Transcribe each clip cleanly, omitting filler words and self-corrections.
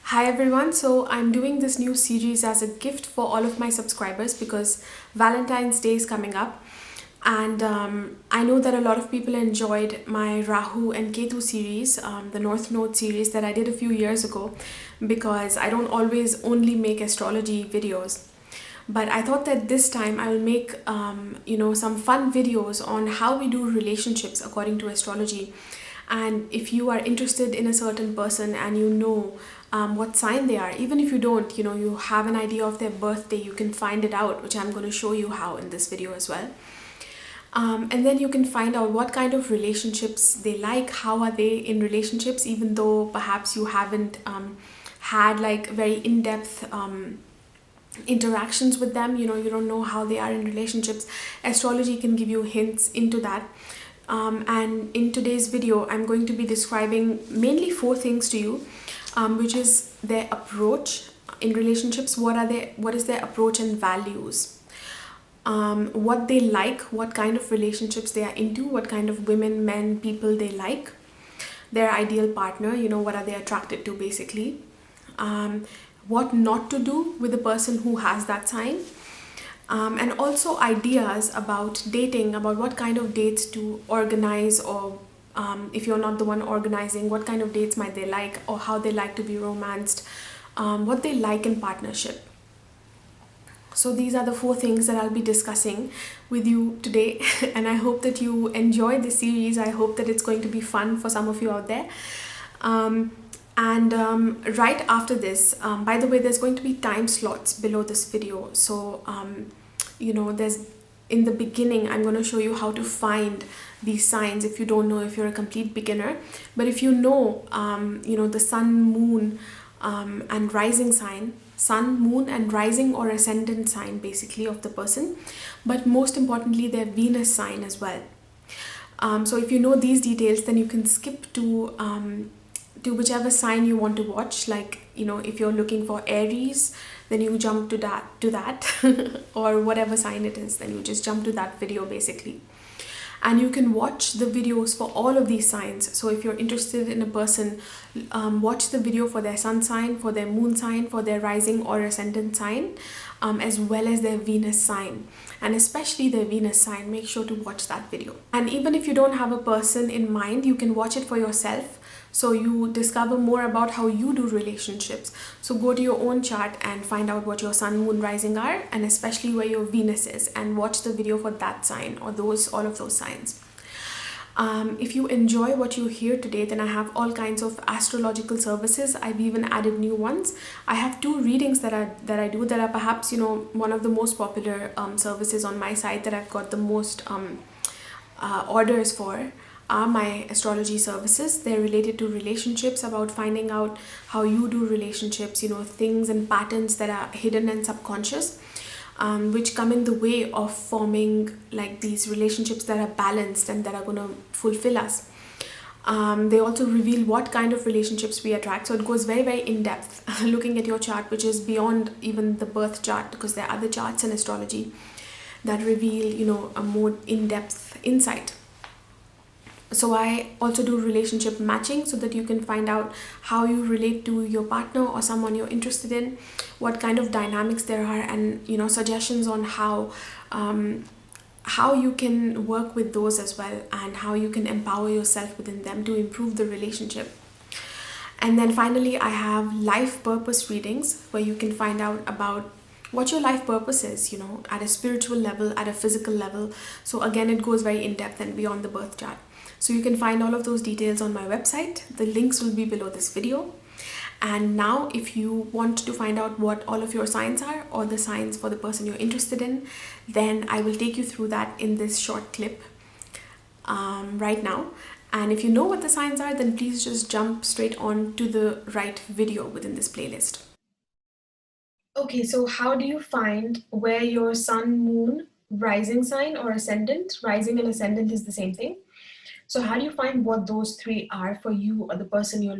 Hi everyone, so I'm doing this new series as a gift for all of my subscribers because Valentine's Day is coming up, and I know that a lot of people enjoyed my Rahu and Ketu series, the North Node series that I did a few years ago, because I don't always only make astrology videos. But I thought that this time I will make some fun videos on how we do relationships according to astrology. And if you are interested in a certain person and you know what sign they are, even if you don't, you have an idea of their birthday, you can find it out, which I'm going to show you how in this video as well. And then you can find out what kind of relationships they like, how are they in relationships, even though perhaps you haven't had like very in-depth interactions with them, you don't know how they are in relationships. Astrology can give you hints into that. And in today's video I'm going to be describing mainly four things to you, which is their approach in relationships, what is their approach and values, what they like, what kind of relationships they are into, what kind of women, men, people they like, their ideal partner, what are they attracted to basically, what not to do with the person who has that sign, and also ideas about dating, about what kind of dates to organize, or if you're not the one organizing, what kind of dates might they like, or how they like to be romanced, what they like in partnership. So these are the four things that I'll be discussing with you today and I hope that you enjoy this series. I hope that it's going to be fun for some of you out there. And right after this, by the way, there's going to be time slots below this video. So there's, in the beginning I'm going to show you how to find these signs if you don't know, if you're a complete beginner. But if you know the sun, moon, and rising sign, sun, moon and rising or ascendant sign basically of the person, but most importantly their Venus sign as well. So if you know these details, then you can skip to whichever sign you want to watch. Like, if you're looking for Aries, then you jump to that or whatever sign it is, then you just jump to that video basically. And you can watch the videos for all of these signs. So if you're interested in a person, watch the video for their sun sign, for their moon sign, for their rising or ascendant sign, as well as their Venus sign, and especially their Venus sign. Make sure to watch that video. And even if you don't have a person in mind, you can watch it for yourself, so you discover more about how you do relationships. So go to your own chart and find out what your sun, moon, rising are, and especially where your Venus is, and watch the video for that sign or all of those signs. If you enjoy what you hear today, then I have all kinds of astrological services. I've even added new ones. I have two readings that I do that are perhaps one of the most popular services on my site, that I've got the most orders for, are my astrology services. They're related to relationships, about finding out how you do relationships, things and patterns that are hidden and subconscious, which come in the way of forming like these relationships that are balanced and that are going to fulfill us. They also reveal what kind of relationships we attract. So it goes very, very in depth looking at your chart, which is beyond even the birth chart, because there are other charts in astrology that reveal a more in-depth insight. So I also do relationship matching, so that you can find out how you relate to your partner or someone you're interested in, what kind of dynamics there are, and suggestions on how you can work with those as well, and how you can empower yourself within them to improve the relationship. And then finally, I have life purpose readings, where you can find out about what your life purpose is, at a spiritual level, at a physical level. So again, it goes very in depth and beyond the birth chart. So you can find all of those details on my website. The links will be below this video. And now if you want to find out what all of your signs are, or the signs for the person you're interested in, then I will take you through that in this short clip right now. And if you know what the signs are, then please just jump straight on to the right video within this playlist. Okay, so how do you find where your sun, moon, rising sign or ascendant, rising and ascendant is the same thing. So how do you find what those three are for you or the person you're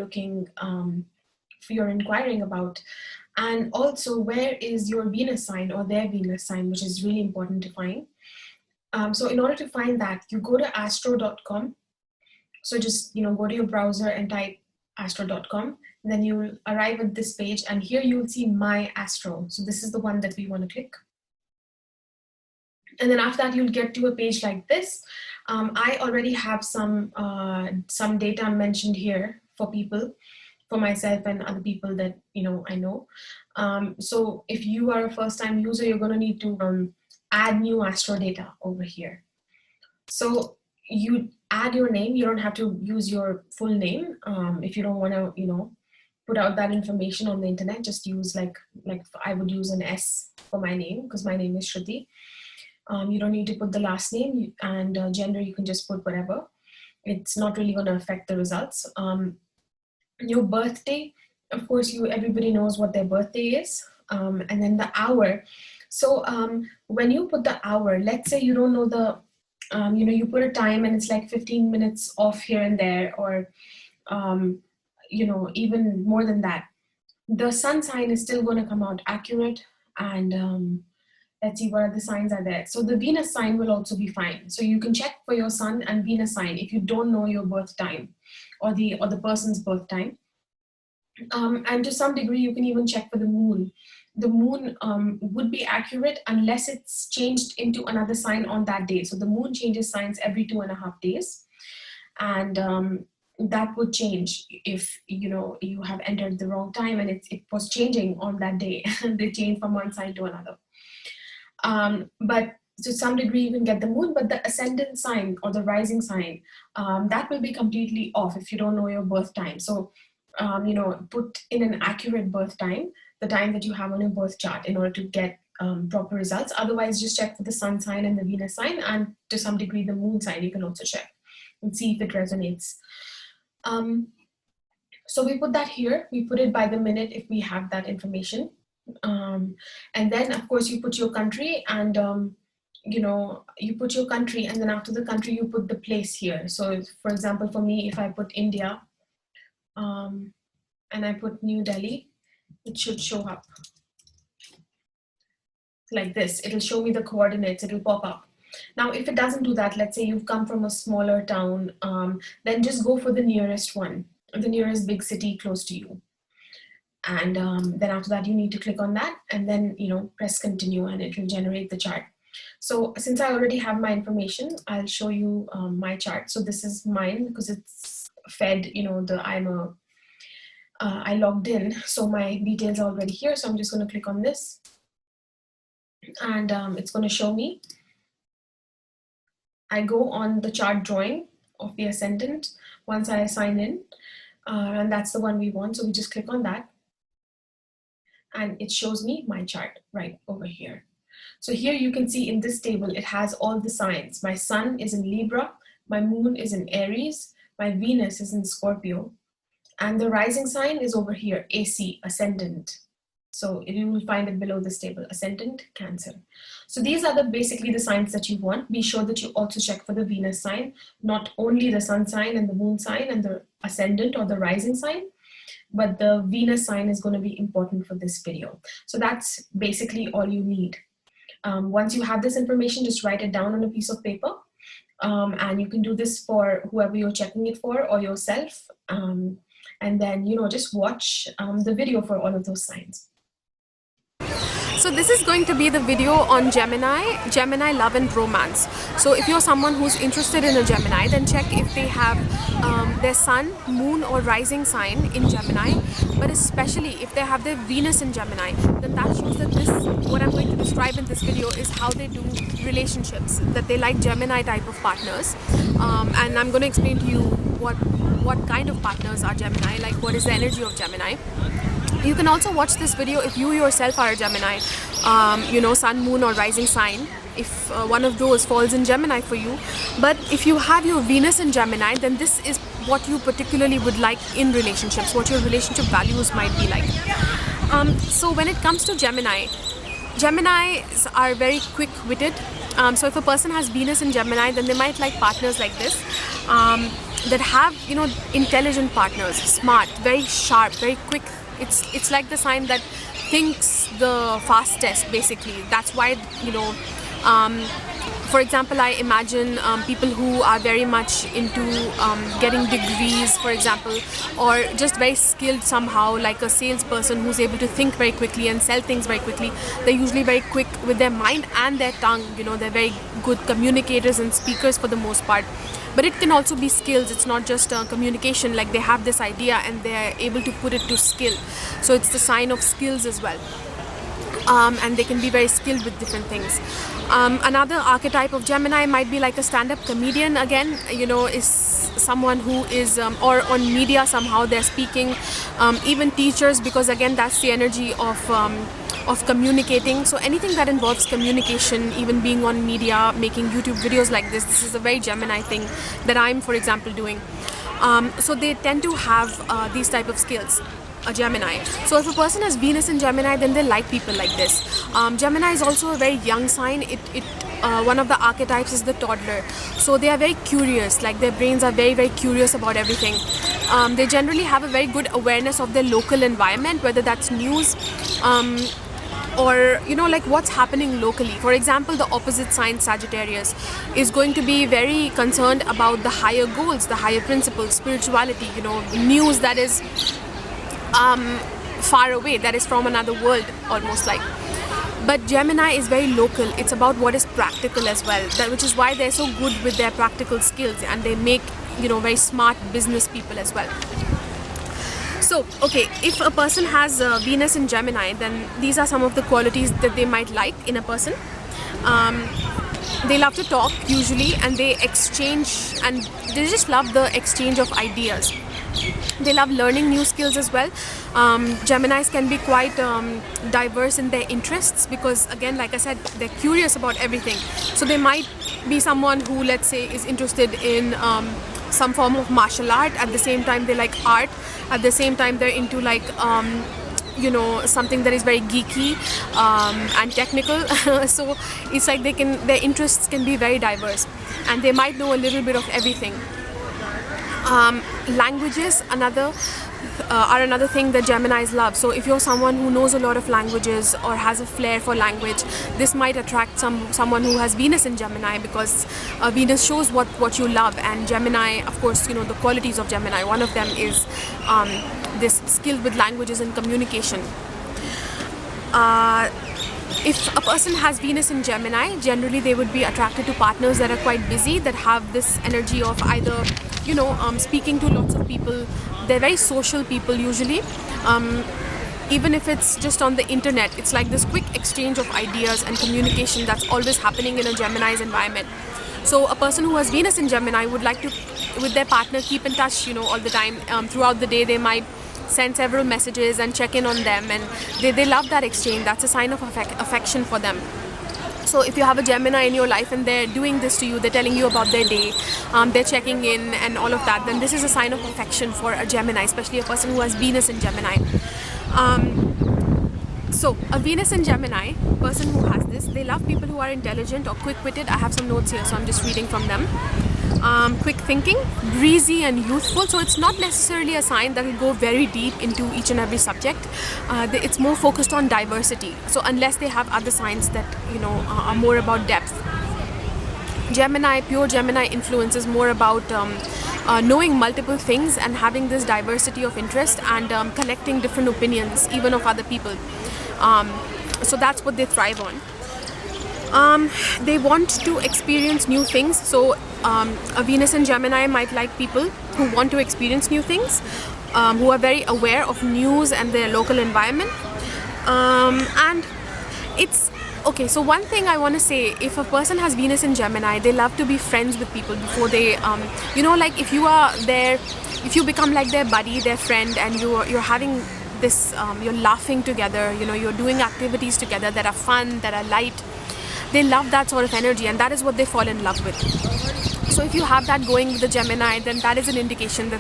you're inquiring about? And also, where is your Venus sign or their Venus sign, which is really important to find. So in order to find that, you go to astro.com. So just, go to your browser and type astro.com. Then you will arrive at this page, and here you will see My Astro. So this is the one that we want to click. And then after that, you'll get to a page like this. I already have some data mentioned here for people, for myself and other people that I know. So if you are a first-time user, you're going to need to add new Astro data over here. So you add your name. You don't have to use your full name if you don't want to, put out that information on the internet. Just use like I would use an S for my name because my name is Shruti. You don't need to put the last name, and gender you can just put whatever. It's not really going to affect the results. Your birthday, of course, everybody knows what their birthday is, and then the hour. So when you put the hour, let's say you don't know the, you put a time and it's like 15 minutes off here and there, or even more than that, the sun sign is still going to come out accurate. And let's see what other signs are there. So the Venus sign will also be fine. So you can check for your sun and Venus sign if you don't know your birth time or the person's birth time. And to some degree, you can even check for the moon. The moon would be accurate unless it's changed into another sign on that day. So the moon changes signs every 2.5 days. And that would change if you have entered the wrong time and it was changing on that day. They change from one sign to another. But to some degree you can get the moon, but the ascendant sign or the rising sign, that will be completely off if you don't know your birth time. So put in an accurate birth time, the time that you have on your birth chart, in order to get proper results. Otherwise, just check for the sun sign and the Venus sign, and to some degree the moon sign you can also check and see if it resonates. So we put that here. We put it by the minute if we have that information. And then of course you put your country, and you put your country, and then after the country you put the place here. So for example, for me, if I put India and I put New Delhi, it should show up like this. It'll show me the coordinates, it'll pop up. Now if it doesn't do that, let's say you've come from a smaller town, then just go for the nearest one, the nearest big city close to you. And then after that you need to click on that, and then press continue, and it will generate the chart. So since I already have my information, I'll show you my chart. So this is mine because it's fed, I logged in, so my details are already here. So I'm just going to click on this, and it's going to show me. I go on the chart drawing of the ascendant once I sign in, and that's the one we want. So we just click on that, and it shows me my chart right over here. So here you can see in this table, it has all the signs. My sun is in Libra, my moon is in Aries, my Venus is in Scorpio, and the rising sign is over here, AC, ascendant. So you will find it below this table, ascendant, Cancer. So these are basically the signs that you want. Be sure that you also check for the Venus sign, not only the sun sign and the moon sign and the ascendant or the rising sign, but the Venus sign is going to be important for this video. So that's basically all you need. Once you have this information, just write it down on a piece of paper. And you can do this for whoever you're checking it for or yourself. And then, just watch the video for all of those signs. So this is going to be the video on Gemini love and romance. So if you're someone who's interested in a Gemini, then check if they have their sun, moon or rising sign in Gemini, but especially if they have their Venus in Gemini, then that shows that what I'm going to describe in this video is how they do relationships, that they like Gemini type of partners. And I'm going to explain to you what kind of partners are Gemini, like what is the energy of Gemini. You can also watch this video if you yourself are a Gemini, sun, moon or rising sign, if one of those falls in Gemini for you. But if you have your Venus in Gemini, then this is what you particularly would like in relationships, what your relationship values might be like. So when it comes to Geminis are very quick-witted. So if a person has Venus in Gemini, then they might like partners like this, that have, intelligent partners, smart, very sharp, very quick. It's like the sign that thinks the fastest, basically. That's why, For example, I imagine people who are very much into getting degrees, for example, or just very skilled somehow, like a salesperson who's able to think very quickly and sell things very quickly. They're usually very quick with their mind and their tongue. They're very good communicators and speakers for the most part. But it can also be skills. It's not just communication, like they have this idea and they're able to put it to skill. So it's the sign of skills as well. And they can be very skilled with different things. Another archetype of Gemini might be like a stand-up comedian again, is someone who is, or on media somehow they're speaking, even teachers, because again that's the energy of communicating. So anything that involves communication, even being on media, making YouTube videos like this is a very Gemini thing that I'm, for example, doing. So they tend to have these type of skills. A Gemini. So if a person has Venus in Gemini, then they like people like this. Gemini is also a very young sign. One of the archetypes is the toddler. So they are very curious, like their brains are very, very curious about everything. They generally have a very good awareness of their local environment, whether that's news, or like what's happening locally. For example, the opposite sign, Sagittarius, is going to be very concerned about the higher goals, the higher principles, spirituality, news that is far away, that is from another world almost like. But Gemini is very local. It's about what is practical as well, which is why they're so good with their practical skills, and they make very smart business people as well. So okay, if a person has Venus in Gemini, then these are some of the qualities that they might like in a person. They love to talk usually, and they exchange, and they just love the exchange of ideas. They love learning new skills as well. Geminis can be quite diverse in their interests, because again, like I said, they're curious about everything. So they might be someone who, let's say, is interested in some form of martial art. At the same time, they like art. At the same time, they're into like something that is very geeky and technical. So it's like their interests can be very diverse, and they might know a little bit of everything. Languages are another thing that Geminis love. So if you're someone who knows a lot of languages or has a flair for language, this might attract someone who has Venus in Gemini, because Venus shows what you love, and Gemini, of course, the qualities of Gemini, one of them is this skill with languages and communication. If a person has Venus in Gemini, generally they would be attracted to partners that are quite busy, that have this energy of either speaking to lots of people. They're very social people usually. Even if it's just on the internet, it's like this quick exchange of ideas and communication that's always happening in a Gemini's environment. So a person who has Venus in Gemini would like to, with their partner, keep in touch all the time. Throughout the day they might send several messages and check in on them, and they love that exchange. That's a sign of affection for them. So if you have a Gemini in your life and they're doing this to you, they're telling you about their day, they're checking in and all of that, then this is a sign of affection for a Gemini, especially a person who has Venus in Gemini. So a Venus in Gemini person who has this, they love people who are intelligent or quick-witted. I have some notes here, so I'm just reading from them. Quick thinking, breezy and youthful. So it's not necessarily a sign that will go very deep into each and every subject. It's more focused on diversity. So unless they have other signs that are more about depth. Gemini, pure Gemini influence is more about knowing multiple things and having this diversity of interest and collecting different opinions, even of other people. So that's what they thrive on. They want to experience new things. So a Venus in Gemini might like people who want to experience new things, who are very aware of news and their local environment. And it's okay. So one thing I want to say, if a person has Venus in Gemini, they love to be friends with people before they, like if you are there, if you become like their buddy, their friend, and you're having this, you're laughing together, you're doing activities together that are fun, that are light. They love that sort of energy, and that is what they fall in love with. So if you have that going with the Gemini, then that is an indication that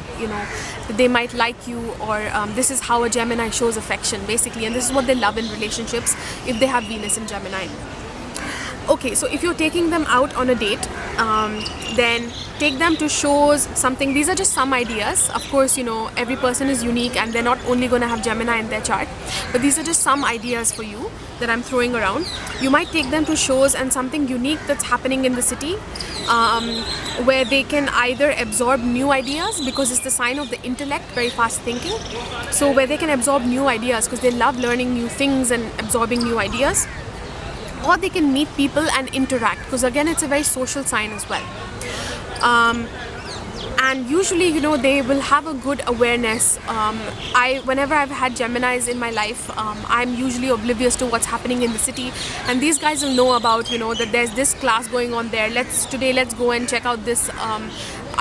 that they might like you, or this is how a Gemini shows affection basically, and this is what they love in relationships if they have Venus in Gemini. Okay, so if you're taking them out on a date, then take them to shows, something. These are just some ideas. Of course, you know, every person is unique and they're not only going to have Gemini in their chart, but these are just some ideas for you that I'm throwing around. You might take them to shows and something unique that's happening in the city, where they can either absorb new ideas, because it's the sign of the intellect, very fast thinking. So where they can absorb new ideas because they love learning new things and absorbing new ideas, or they can meet people and interact, because again it's a very social sign as well. And usually, you know, they will have a good awareness. Whenever I've had Geminis in my life, I'm usually oblivious to what's happening in the city, and these guys will know about, you know, that there's this class going on there. Let's go and check out this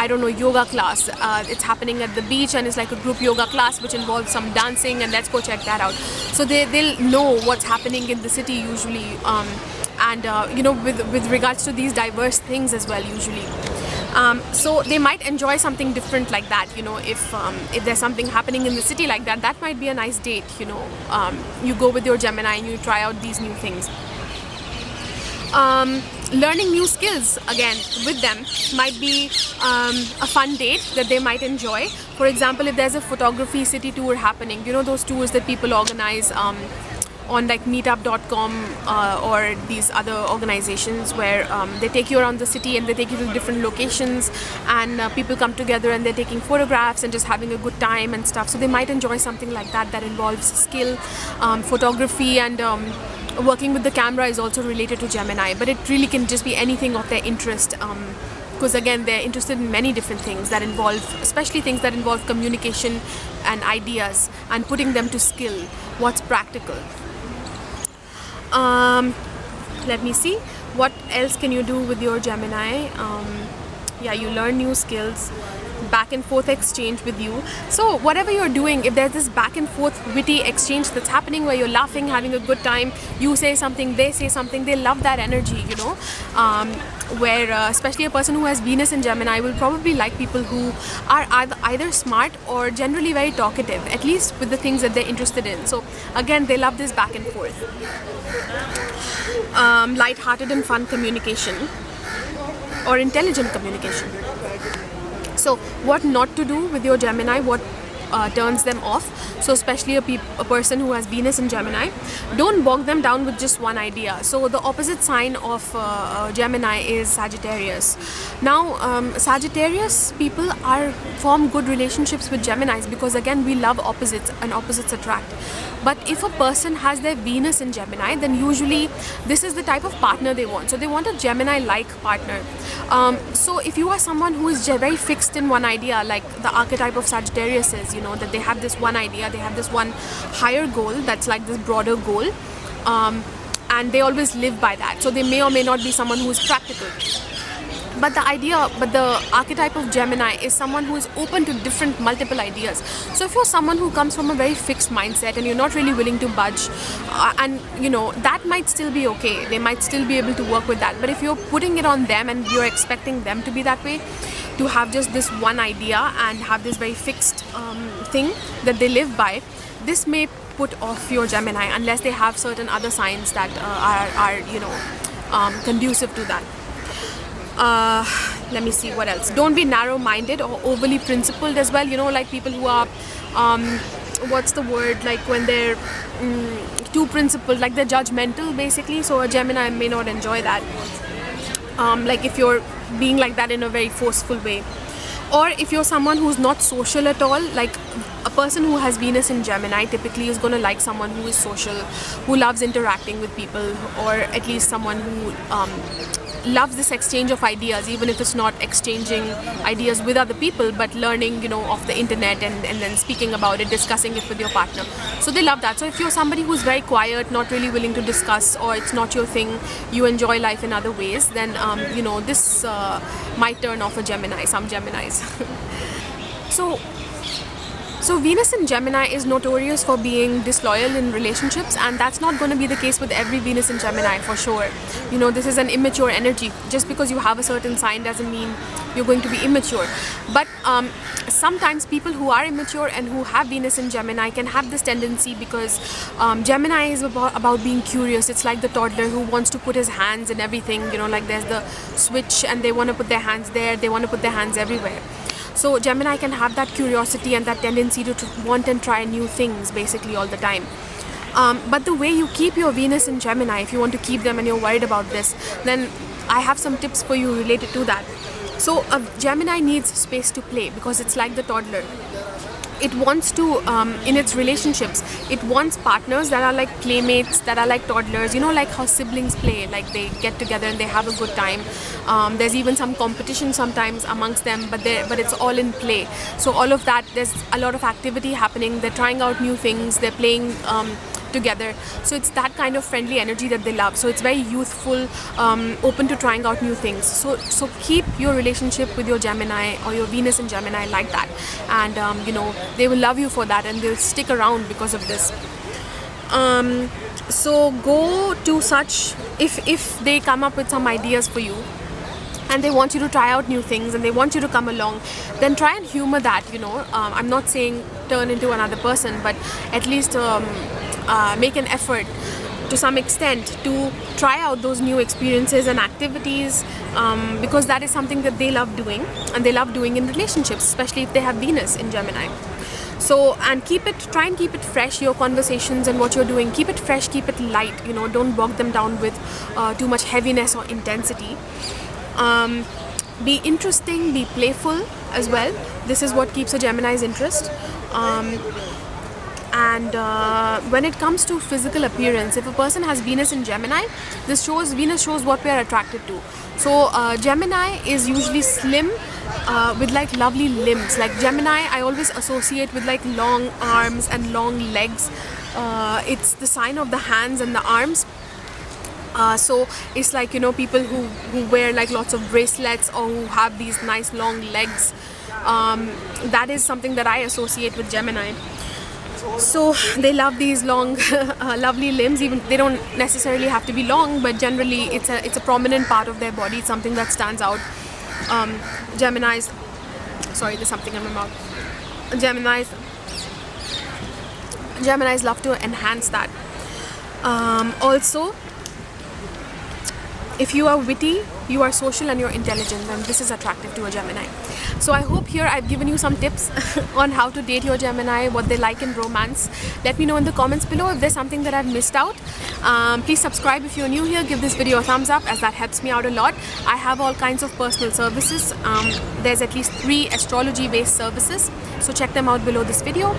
I don't know, yoga class. It's happening at the beach and it's like a group yoga class which involves some dancing, and let's go check that out. So they'll know what's happening in the city usually, and you know, with regards to these diverse things as well usually. So they might enjoy something different like that, you know. If there's something happening in the city like that, that might be a nice date, you know. You go with your Gemini and you try out these new things. Learning new skills again with them might be a fun date that they might enjoy. For example, if there's a photography city tour happening, you know, those tours that people organize on like meetup.com or these other organizations where they take you around the city and they take you to different locations, and people come together and they're taking photographs and just having a good time and stuff. So they might enjoy something like that that involves skill. Photography and working with the camera is also related to Gemini, but it really can just be anything of their interest, because again they're interested in many different things that involve, especially things that involve communication and ideas and putting them to skill, what's practical. Let me see, what else can you do with your Gemini? Yeah, you learn new skills, back and forth exchange with you. So whatever you're doing, if there's this back and forth witty exchange that's happening where you're laughing, having a good time, you say something, they say something, they love that energy, you know. Where especially a person who has Venus in Gemini will probably like people who are either smart or generally very talkative, at least with the things that they're interested in. So again, they love this back and forth. Light-hearted and fun communication or intelligent communication. So what not to do with your Gemini, what turns them off. So especially a person who has Venus in Gemini, don't bog them down with just one idea. So the opposite sign of Gemini is Sagittarius. Now Sagittarius people form good relationships with Geminis because again we love opposites and opposites attract. But if a person has their Venus in Gemini, then usually this is the type of partner they want. So they want a Gemini-like partner. So if you are someone who is very fixed in one idea, like the archetype of Sagittarius is, you know, that they have this one idea, they have this one higher goal that's like this broader goal, and they always live by that. So they may or may not be someone who is practical. But the archetype of Gemini is someone who is open to different, multiple ideas. So if you're someone who comes from a very fixed mindset and you're not really willing to budge, and you know, that might still be okay. They might still be able to work with that. But if you're putting it on them and you're expecting them to be that way, to have just this one idea and have this very fixed thing that they live by, this may put off your Gemini unless they have certain other signs that are you know, conducive to that. Let me see what else. Don't be narrow-minded or overly principled as well. You know, like people who are, what's the word? Like when they're too principled, like they're judgmental basically. So a Gemini may not enjoy that. Like if you're being like that in a very forceful way. Or if you're someone who's not social at all, like a person who has Venus in Gemini typically is going to like someone who is social, who loves interacting with people, or at least someone who loves this exchange of ideas, even if it's not exchanging ideas with other people, but learning, you know, off the internet and then speaking about it, discussing it with your partner. So they love that. So if you're somebody who's very quiet, not really willing to discuss, or it's not your thing, you enjoy life in other ways, then you know, this So Venus in Gemini is notorious for being disloyal in relationships, and that's not going to be the case with every Venus in Gemini for sure. You know, this is an immature energy. Just because you have a certain sign doesn't mean you're going to be immature. But sometimes people who are immature and who have Venus in Gemini can have this tendency because Gemini is about being curious. It's like the toddler who wants to put his hands in everything, you know, like there's the switch and they want to put their hands there, they want to put their hands everywhere. So Gemini can have that curiosity and that tendency to want and try new things basically all the time. But the way you keep your Venus in Gemini, if you want to keep them and you're worried about this, then I have some tips for you related to that. So Gemini needs space to play because it's like the toddler. It wants to, in its relationships, it wants partners that are like playmates, that are like toddlers, you know, like how siblings play, like they get together and they have a good time. There's even some competition sometimes amongst them, but it's all in play. So all of that, there's a lot of activity happening, they're trying out new things, they're playing together. So it's that kind of friendly energy that they love. So it's very youthful, open to trying out new things. So keep your relationship with your Gemini or your Venus in Gemini like that, and you know, they will love you for that and they'll stick around because of this. So go to such, if they come up with some ideas for you and they want you to try out new things and they want you to come along, then try and humor that, you know. I'm not saying turn into another person, but at least make an effort to some extent to try out those new experiences and activities, because that is something that they love doing, and they love doing in relationships, especially if they have Venus in Gemini. So, and try and keep it fresh, your conversations and what you're doing, keep it fresh, keep it light, you know, don't bog them down with too much heaviness or intensity. Be interesting, be playful as well. This is what keeps a Gemini's interest. And when it comes to physical appearance, if a person has Venus in Gemini, Venus shows what we are attracted to. So Gemini is usually slim with like lovely limbs. Like Gemini, I always associate with like long arms and long legs. It's the sign of the hands and the arms. So it's like, you know, people who wear like lots of bracelets or who have these nice long legs. That is something that I associate with Gemini. So they love these long lovely limbs. Even they don't necessarily have to be long, but generally it's a prominent part of their body. It's something that stands out. Gemini's, sorry, there's something in my mouth. Gemini's love to enhance that. Also, if you are witty, you are social and you're intelligent, then this is attractive to a Gemini. So I hope here I've given you some tips on how to date your Gemini, what they like in romance. Let me know in the comments below if there's something that I've missed out. Please subscribe if you're new here, give this video a thumbs up as that helps me out a lot. I have all kinds of personal services. There's at least 3 astrology based services, so check them out below this video,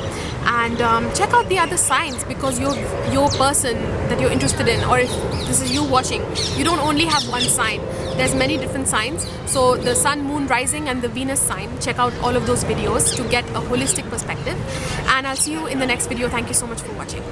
and check out the other signs, because your person that you're interested in, or if this is you watching, you don't only have one sign. There's many different signs. So the sun, moon, rising and the Venus sign, check out all of those videos to get a holistic perspective, and I'll see you in the next video. Thank you so much for watching.